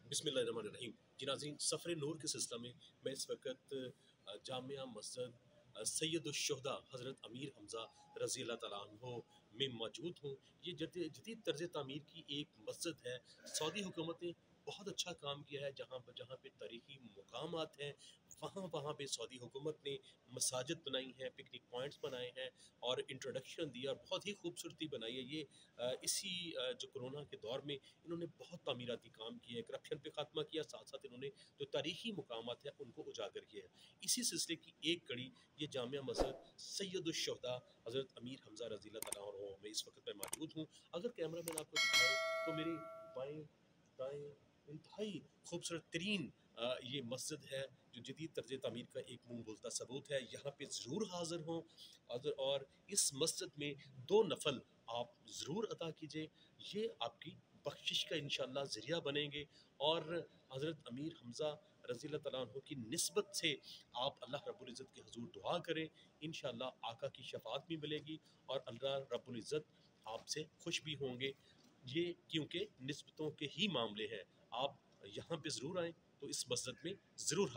बिस्मिल्लाहिर्रहमानिर्रहीम। जी नाज़रीन, सफ़र नूर के सिलसिला में मैं इस वक्त जामिया मस्जिद सैयदुश्शुहदा हज़रत अमीर हमज़ा रज़ी अल्लाह तआला अन्हो में मौजूद हूँ। ये जदीद तर्ज़ तामीर की एक मस्जिद है। सऊदी हुकूमत ने बहुत अच्छा काम किया है। जहाँ पे तारीख़ी मुकामात हैं, वहाँ पे सऊदी हुकूमत ने मसाजिद बनाई हैं, पिकनिक पॉइंट्स बनाए हैं और इंट्रोडक्शन दिया, बहुत ही खूबसूरती बनाई है। ये इसी जो कोरोना के दौर में इन्होंने बहुत तामीराती काम किए हैं, करप्शन पे ख़ात्मा किया, साथ-साथ इन्होंने जो तारीख़ी मुकामात हैं उनको उजागर किया है। इसी सिलसिले की एक कड़ी ये जामिया मस्जिद सैयदुश्शुहदा हज़रत अमीर हमज़ा रज़ी अल्लाह तआला अन्हु में इस वक़्त मैं मौजूद हूँ। अगर कैमरामैन आपको दिखाए तो मेरे बाएँ, दाएँ इंतहाई खूबसूरत तरीन ये मस्जिद है जो जदीद तर्ज़ तामीर का एक मुँह बोलता सबूत है। यहाँ पे ज़रूर हाज़िर हों और इस मस्जिद में 2 नफ़ल आप ज़रूर अता कीजिए। ये आपकी बख्शिश का इंशाअल्लाह ज़रिया बनेंगे और हज़रत अमीर हमज़ा रज़ी अल्लाह तआला अन्हु की निस्बत से आप अल्लाह रब्बुल इज़्ज़त के हुज़ूर दुआ करें। इंशाअल्लाह आका की शफ़ाअत भी मिलेगी और अल्लाह रब्बुल इज़्ज़त आपसे खुश भी होंगे। ये क्योंकि निस्बतों के ही मामले हैं। आप यहाँ पे ज़रूर आएँ, तो इस मस्जिद में ज़रूर हाज़िर